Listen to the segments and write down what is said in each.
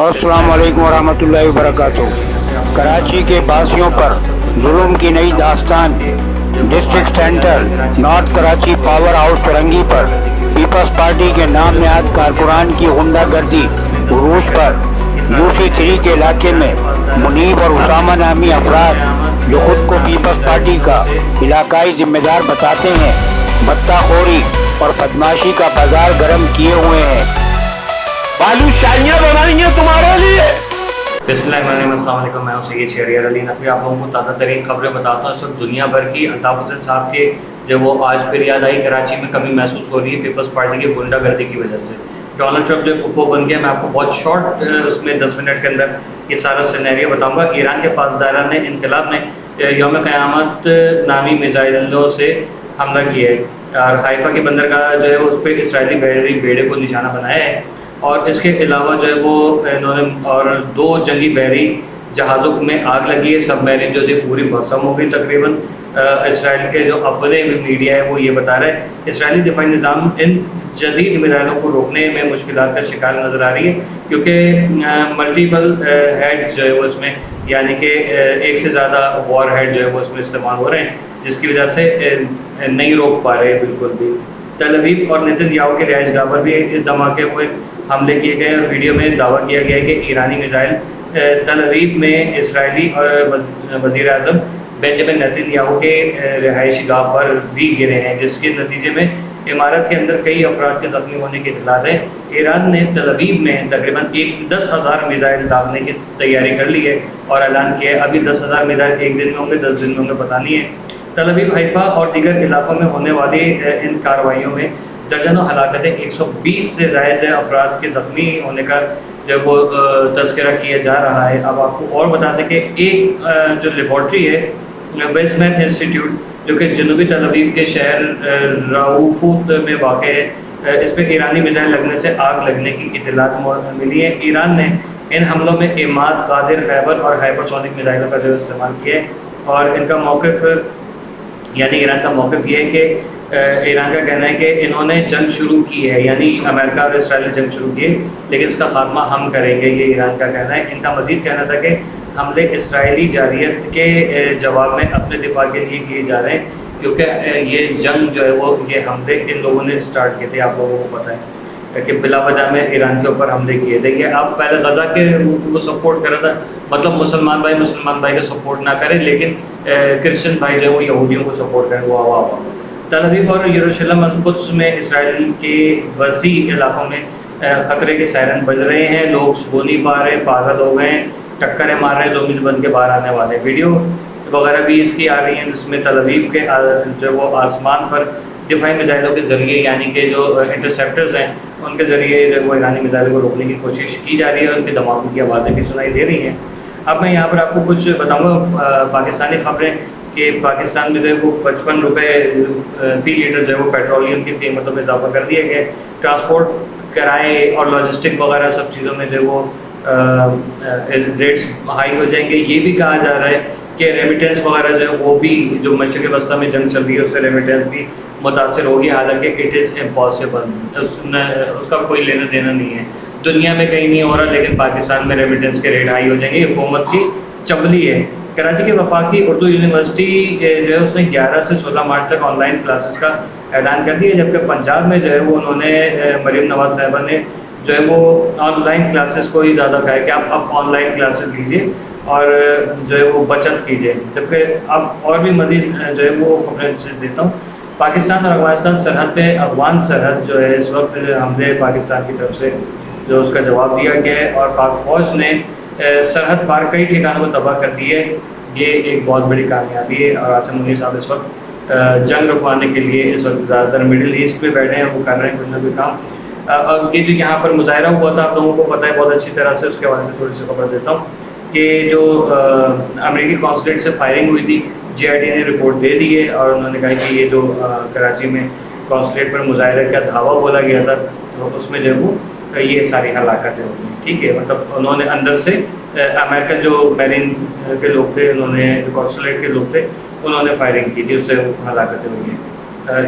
अस्सलाम वालेकुम वरहमतुल्लाहि वबरकातुहू। कराची के बासियों पर जुल्म की नई दास्तान। District centre north Karachi power house फिरंगी पर पीपल्स पार्टी के नाम नहाद कारकुनान की गुंडागर्दी उरूज पर UC3 के इलाके में मुनीब और उसामा नामी अफराद जो खुद को पीपल्स पार्टी का इलाकाई जिम्मेदार बताते हैं, बत्ताखोरी और बदमाशी का बाजार गर्म किए हुए हैं। बालूशाहियाँ बनाएंगे तुम्हारे लिए। बिस्मिल्लाहिर्रहमानिर्रहीम, मैं हूं सैयद शहरियार अली नकवी। आप लोगों को ताज़ा तरीन खबरें बताता हूँ। इस वक्त दुनिया भर की अल्ताफ़ हुसैन साहब के जो वो आज फिर याद आई, कराची में कमी महसूस हो रही है पीपल्स पार्टी की गुंडागर्दी की वजह से। डोनाल्ड ट्रंप जो कुप्पो बन गया, मैं आपको बहुत शॉर्ट उसमें 10 मिनट के अंदर ये सारा सिनेरियो बताऊँगा। ईरान के पासदारा ने इनकलाब में यौम क़यामत नामी मिसाइलों से हमला किया है और हाइफा के बंदरगाह जो है उस पर इसराइली बेड़े को निशाना बनाया है। और इसके अलावा जो है वो इन्होंने और 2 जंगी बहरी जहाज़ों में आग लगी है। सबमरीन जो थी पूरी भस्म हो गई तकरीबन। इसराइल के जो अपने मीडिया है वो ये बता रहा है इसराइली दिफाई निज़ाम इन जदीद मिसाइलों को रोकने में मुश्किलात का शिकार नज़र आ रही है, क्योंकि मल्टीपल हेड जो है वो इसमें यानी कि एक से ज़्यादा वॉर हेड जो है वो इसमें इस्तेमाल हो रहे हैं, जिसकी वजह से नहीं रोक पा रहे बिल्कुल भी। तल अवीव और नेतन्याहू के रिहाइशगाह पर भी धमाके हुए हमले किए गए और वीडियो में दावा किया गया है कि ईरानी मिसाइल तल अवीव में इसराइली और वज़ीर आज़म बेंजामिन नेतन्याहू के रिहायशी गाह पर भी गिरे हैं, जिसके नतीजे में इमारत के अंदर कई अफराद के ज़ख्मी होने की इत्तलात है। ईरान ने तल अवीव में तकरीबन 10,000 मिसाइल दागने की तैयारी कर ली है और ऐलान किया है। अभी 10,000 मिसाइल एक दिन में होंगे, 10 दिन में होंगे, पता नहीं है। तल अवीव, हाइफा और दीगर इलाकों में होने वाली इन कार्रवाइयों में दर्जनों हलाकतें, 120 से ज़ायद अफराद के ज़ख्मी होने का जब वो तज़किरा किया जा रहा है। अब आपको और बता दें कि एक जो लेबॉर्ट्री है वेस्टमैन इंस्टीट्यूट जो कि जनूबी तल अवीव के शहर राऊफूत में वाक़ है, इस पर ईरानी मिसाइल लगने से आग लगने की इत्तलात मिली है। ईरान ने इन हमलों में इमाद, कादिर, खैबर और हाइपरसोनिक मिसाइलों का जो इस्तेमाल किया है और इनका मौक़िफ़ यानी ईरान का मौक़िफ़ ये है कि ईरान का कहना है कि इन्होंने जंग शुरू की है, यानी अमेरिका और इसराइल ने जंग शुरू की है, लेकिन इसका खात्मा हम करेंगे, ये ईरान का कहना है। इनका मज़ीद कहना था कि हमले इसराइली जारियत के जवाब में अपने दिफा के लिए किए जा रहे हैं, क्योंकि ये जंग जो है वो ये हमले इन लोगों ने स्टार्ट किए थे। आप लोगों को पता है कि बिला वजह में ईरान के ऊपर हमले किए थे। ये अब पहले गज़ा के को सपोर्ट कर रहा था, मतलब मुसलमान भाई को सपोर्ट ना करें, लेकिन क्रिश्चियन भाई जो है वो यहूदियों को सपोर्ट करें। वाह। तल अवीव और यरूशलेम कुद्स में इसराइल के वसी इलाकों में ख़तरे के सायरन बज रहे हैं। लोग सो नहीं पा रहे, पागल हो गए, टक्करें मार रहे हैं, ज़ोंबी बन के बाहर आने वाले। वीडियो वगैरह भी इसकी आ रही हैं, जिसमें तल अवीव के जो वो आसमान पर दिफाई मिसाइलों के ज़रिए यानी कि जो इंटरसेप्टर्स हैं उनके ज़रिए जो वो ईरानी मिसाइलों को रोकने की कोशिश की जा रही है, उनके धमाकों की आवाज़ें भी सुनाई दे रही हैं। अब मैं यहाँ पर आपको कुछ बताऊँगा पाकिस्तानी खबरें कि पाकिस्तान में जो है वो 55 रुपये फ़ी लीटर जो है वो पेट्रोलियम की कीमतों में इजाफा कर दिया गया। ट्रांसपोर्ट किराए और लॉजिस्टिक वगैरह सब चीज़ों में जो है वो रेट्स हाई हो जाएंगे। ये भी कहा जा रहा है कि रेमिटेंस वगैरह जो है वो भी, जो मशरक़ वस्ती में जंग चल रही है उससे रेमिटेंस भी मुतासर होगी, हालांकि इट इज़ इम्पॉसिबल, उसका कोई लेना देना नहीं है। दुनिया में कहीं नहीं हो रहा, लेकिन पाकिस्तान में रेमिटेंस के रेट हाई हो जाएंगे। हुकूमत की चवली है। कराची की वफाकी उर्दू यूनिवर्सिटी जो है उसने 11 से 16 मार्च तक ऑनलाइन क्लासेस का ऐलान कर दिया, जबकि पंजाब में जो है वो उन्होंने मरीम नवाज़ साहिबा ने जो है वो ऑनलाइन क्लासेस को ही ज़्यादा कहा है कि आप अब ऑनलाइन क्लासेस लीजिए और जो है वो बचत कीजिए। जबकि अब और भी मज़ीद जो है वो खबरें देता हूँ। पाकिस्तान और अफगानिस्तान सरहद पे अफगान सरहद जो है इस वक्त हमले पाकिस्तान की तरफ से जो उसका जवाब दिया गया है और पाक फ़ौज ने सरहद पार कई ठिकानों को तबाह कर दी है। ये एक बहुत बड़ी कामयाबी है और आसिम मुनीर साहब इस वक्त जंग रुकवाने के लिए इस वक्त ज़्यादातर मिडिल ईस्ट में बैठे हैं, वो कर रहे हैं कुछ ना कुछ काम। और ये जो यहाँ पर मुजाहरा हुआ था, आप लोगों को पता है बहुत अच्छी तरह से, उसके हवाले से थोड़ी सी खबर देता हूँ कि जो अमेरिकी कॉन्सुलेट से फायरिंग हुई थी, GIT ने रिपोर्ट दे दी है और उन्होंने कहा कि ये जो कराची में कॉन्सुलेट पर मुजाहरे का धावा बोला गया था, तो उसमें जो वो ये सारी हलाकतें होती हैं। ठीक है, मतलब उन्होंने अंदर से अमेरिकन जो मैरीन के लोग थे, उन्होंने जो कॉन्सुलेट के लोग थे, उन्होंने फायरिंग की थी, उससे हलाकतें हुई हैं।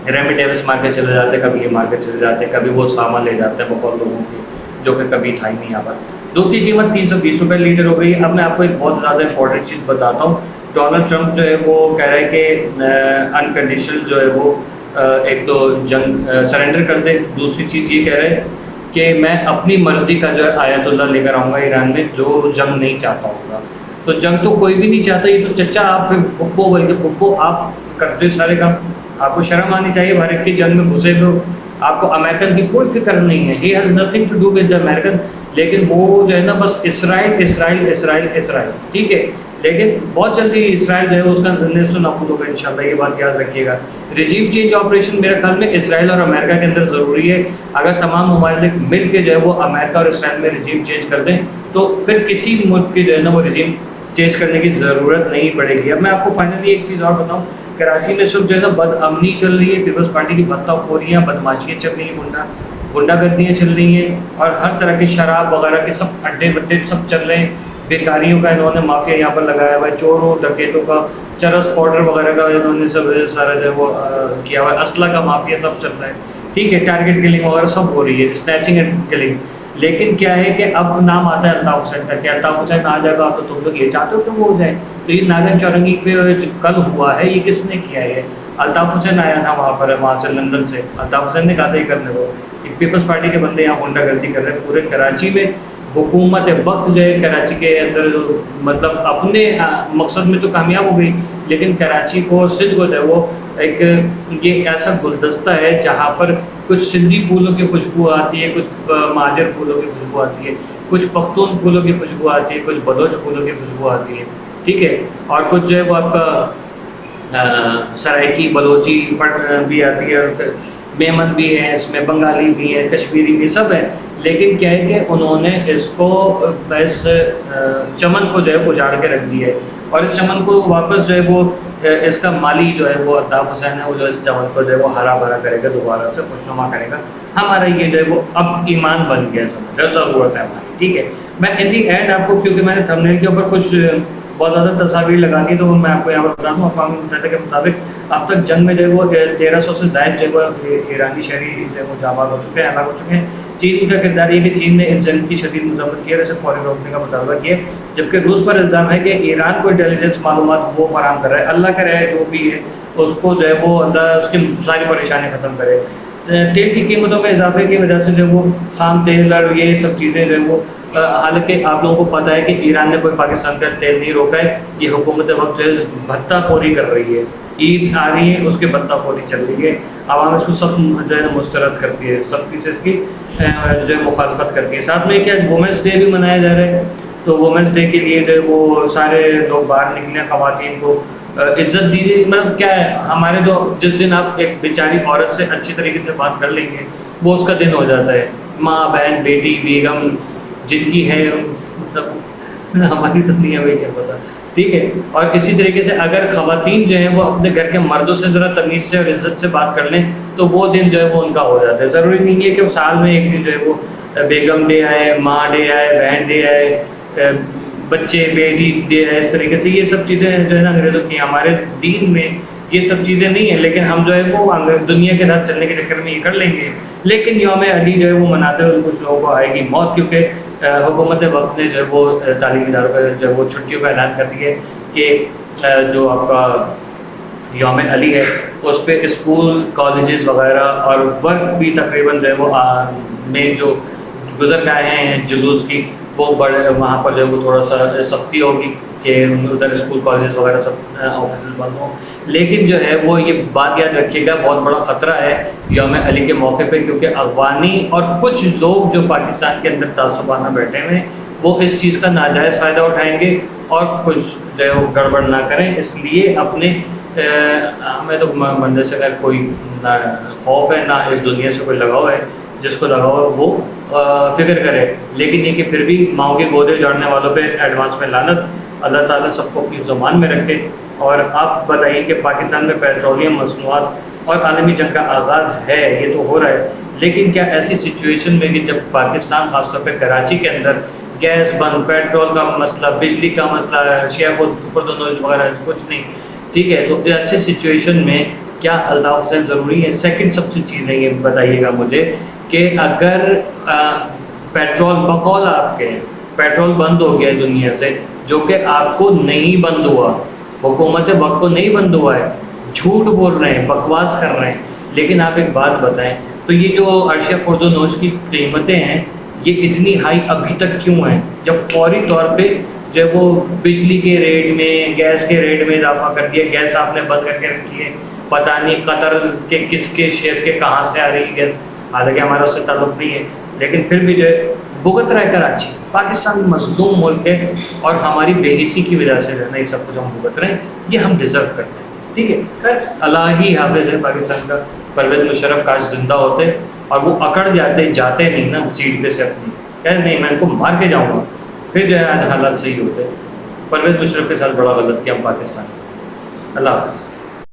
रेमी डेविस मार के चले जाते, कभी ये मार के चले जाते, कभी वो सामान ले जाते हैं बहुत लोगों की। जो कि कभी था ही नहीं यहाँ पर। दूध की कीमत 320 रुपये लीटर हो गई। अब मैं आपको एक बहुत ज़्यादा इंपॉर्टेंट चीज़ बताता हूँ। डोनाल्ड ट्रंप जो है वो कह रहा है कि अनकंडीशनल जो है वो एक तो जंग सरेंडर कर दे, दूसरी चीज़ ये कह रहा है कि मैं अपनी मर्ज़ी का जो है आयतुल्लाह लेकर आऊँगा ईरान में, जो जंग नहीं चाहता होगा। तो जंग तो कोई भी नहीं चाहता, ये तो चचा आप फुप्पो बल्कि फुप्पो आप करते हो सारे काम। आपको शर्म आनी चाहिए, भारत की जंग में घुसे तो आपको अमेरिकन की कोई फिक्र नहीं है, he has nothing to do with the American. लेकिन वो जो है ना बस इसराइल इसराइल इसराइल इसराइल, ठीक है। लेकिन बहुत जल्दी इसराइल जो है उसका नेस्तु नाबूद होगा इंशाल्लाह, ये बात याद रखिएगा। रिजीम चेंज ऑपरेशन मेरे ख्याल में इसराइल और अमेरिका के अंदर ज़रूरी है। अगर तमाम ममालिक मिल के जो है वो अमेरिका और इसराइल में रिजीम चेंज कर दें तो फिर किसी मुल्क की जो है ना वो रिजीम चेंज करने की ज़रूरत नहीं पड़ेगी। अब मैं आपको फाइनली एक चीज़ और बताऊँ, कराची में सब जो है ना बदअमनी चल रही है, पीपल्स पार्टी की बदताखोरियाँ, बदमाशियाँ चल रही हैं, गुंडागर्दियाँ चल रही हैं और हर तरह की शराब वगैरह के सब अड्डे बड्डे सब चल रहे हैं। बेकारियों का इन्होंने माफिया यहाँ पर लगाया हुआ है, चोरों डकैतों का, चरस पाउडर वगैरह का इन्होंने सब सारा जो है वो किया हुआ है, असला का माफिया सब चल रहा है, ठीक है। टारगेट किलिंग वगैरह सब हो रही है, स्नैचिंग एंड किलिंग। लेकिन क्या है कि अब नाम आता है अल्ताफ हुसैन का, कि अल्ताफ हुसैन आ जाएगा तो तुम लोग ये चाहते हो कि वो हो जाए। तो ये नागन चौरंगी पे जो कल हुआ है ये किसने किया है? अल्ताफ हुसैन आया था वहाँ से लंदन से, अल्ताफ हुसैन ने कहा था ये करने को। पीपल्स पार्टी के बंदे यहाँ गुंडागर्दी कर रहे हैं पूरे कराची में। हुकूमत वक्त जो है कराची के अंदर मतलब अपने मकसद में तो कामयाब हो गई, लेकिन कराची को सिंध को जो है वो एक ये ऐसा गुलदस्ता है जहाँ पर कुछ सिंधी फूलों की खुशबू आती है, कुछ महाजर फूलों की खुशबू आती है, कुछ पख्तून फूलों की खुशबू आती है, कुछ बलोच फूलों की खुशबू आती है, ठीक है। और कुछ जो है वो आपका सराइकी बलोची भी आती है, और मेमन भी है इसमें, बंगाली भी है, कश्मीरी भी, सब है। लेकिन क्या है कि उन्होंने इसको इस चमन को जो है उजाड़ के रख दिया है, और इस चमन को वापस जो है वो इसका माली जो है वो अल्ताफ हुसैन है, वो जो इस चमन को जो है वो हरा भरा करेगा, दोबारा से खुशनुमा करेगा। हमारा ये जो है वो अब ईमान बन गया, समझ ज़रूरत है हमारी, ठीक है। मैं इन दी एंड आपको, क्योंकि मैंने थंबनेल के ऊपर कुछ बहुत ज़्यादा तस्वीर लगा दी, तो मैं आपको यहाँ पर बता दूँ अक़वाम मुत्तहिदा के मुताबिक अब तक जंग में जो है वो 1300 से ज़ायद जो है वो ईरानी शहरी जो है वो जाबाज हो चुके हैं, हलाक हो चुके हैं। चीन का किरदार ये कि चीन ने इस जंग की शदीद मजम्मत की है, इसे फौरी रोकने का मुतालबा किया, जबकि रूस पर इल्ज़ाम है कि ईरान को इंटेलिजेंस मालूमात वो फराहम कर रहा है। अल्लाह का रहे जो भी है उसको जो है वो अल्लाह उसकी सारी परेशानी ख़त्म करे। तेल की कीमतों में इजाफे की वजह से जो वो खाम तेल और ये सब चीज़ें जो है वो, हालांकि आप लोगों को पता है कि ईरान ने कोई पाकिस्तान का तेल नहीं रोका है, ये हुकूमत वक्त जो है भत्ताखोरी कर रही है। ईद आ रही है, उसके भत्ताखोरी चल रही है, आवाम इसको सख्त जो है मुस्तरद करती है, सख्ती से इसकी जो है मुखालफत करती है। साथ में क्या वुमेंस डे भी मनाया जा रहा है, तो वुमेंस डे के लिए जो है वो सारे लोग बाहर निकले, ख़वातीन को इज़्ज़त दीजिए। मतलब क्या है, हमारे जो जिस दिन आप एक बेचारी औरत से अच्छी तरीके से बात कर लेंगे वो उसका दिन हो जाता है। माँ बहन बेटी बेगम जिनकी है, मतलब हमारी तो नहीं हमें क्या पता, ठीक है। और इसी तरीके से अगर ख़वातीन जो हैं वो अपने घर के मर्दों से ज़रा तमीज़ से और इज़्ज़त से बात कर लें तो वो दिन जो है वो उनका हो जाता है। ज़रूरी नहीं है कि वो साल में एक दिन जो है वो बेगम डे आए, माँ डे आए, बहन डे आए, बच्चे बेटी डे आए, इस तरीके से ये सब चीज़ें जो है ना अंग्रेज़ों की, हमारे दीन में ये सब चीज़ें नहीं है। लेकिन हम जो है वो दुनिया के साथ चलने के चक्कर में ये कर लेंगे। लेकिन यौम अली जो है वो मनाते हुए कुछ लोगों को आएगी मौत, क्योंकि हुकूमत वक्त ने जो है वो तालीमी इदारों का जो है वो छुट्टियों का ऐलान कर दिया कि जो आपका यौम अली है उस पर स्कूल कॉलेजेस वगैरह और वर्क भी तकरीबन जो है वो में जो गुजर गए हैं जुलूस की, वो बड़े वहाँ पर जो है वो थोड़ा सा सख्ती होगी कि उधर स्कूल कॉलेजेस वगैरह सब ऑफिस बंद हों। लेकिन जो है वो ये बात याद रखिएगा, बहुत बड़ा ख़तरा है यौम अली के मौके पे, क्योंकि अफ़गानी और कुछ लोग जो पाकिस्तान के अंदर तासुबाना बैठे हुए हैं वो इस चीज़ का नाजायज़ फ़ायदा उठाएंगे और कुछ जो है वो गड़बड़ ना करें। इसलिए अपने हमें तो मंदिर से अगर कोई ना खौफ है ना इस दुनिया से कोई लगाव है, जिसको लगाव है वो फ़िक्र करे। लेकिन ये कि फिर भी माओ के गोदे उजाड़ने वालों पे एडवांस में लानत, अल्लाह ताला सबको अपनी ज़ुबान में रखे। और आप बताइए कि पाकिस्तान में पेट्रोलियम मसनूआत और आलमी जंग का आगाज़ है, ये तो हो रहा है, लेकिन क्या ऐसी सिचुएशन में कि जब पाकिस्तान खासतौर पर कराची के अंदर गैस बंद, पेट्रोल का मसला, बिजली का मसला, शेफ वगैरह कुछ नहीं, ठीक है, तो ऐसी सिचुएशन में क्या अल्ताफ हुसैन ज़रूरी है? सेकंड सबसे चीज़ है ये बताइएगा मुझे कि अगर पेट्रोल बकौल आपके हैं, पेट्रोल बंद हो गया है दुनिया से, जो कि आपको नहीं बंद हुआ, हुकूमत वक्त को नहीं बंद हुआ है, झूठ बोल रहे हैं, बकवास कर रहे हैं। लेकिन आप एक बात बताएं, तो ये जो अर्शिया खुर्दोनोश की कीमतें हैं ये इतनी हाई अभी तक क्यों हैं, जब फौरी तौर पे जब वो बिजली के रेट में, गैस के रेट में इजाफा कर दिया, गैस आपने बंद करके रखी है, पता नहीं कतर के किसके शेर के कहाँ से आ रही है गैस, हालांकि हमारा उससे ताल्लुक़ नहीं है, लेकिन फिर भी जो है भुगत रहा है कराची। पाकिस्तान मजलूम मुल्क है और हमारी बेहिसी की वजह से जो है ना ये सब कुछ हम भुगत रहे हैं, ये हम डिज़र्व करते हैं। ठीक है, खैर अल्लाह ही हाफिज़ है पाकिस्तान का। परवेज़ मुशर्रफ काश जिंदा होते और वो अकड़ जाते नहीं ना सीट पे से अपनी, यार नहीं मैं इनको मार के जाऊँगा, फिर जो है आज हालात सही होते। परवेज़ मुशर्रफ के साथ बड़ा गलत किया हम पाकिस्तान। अल्लाह हाफ़िज़।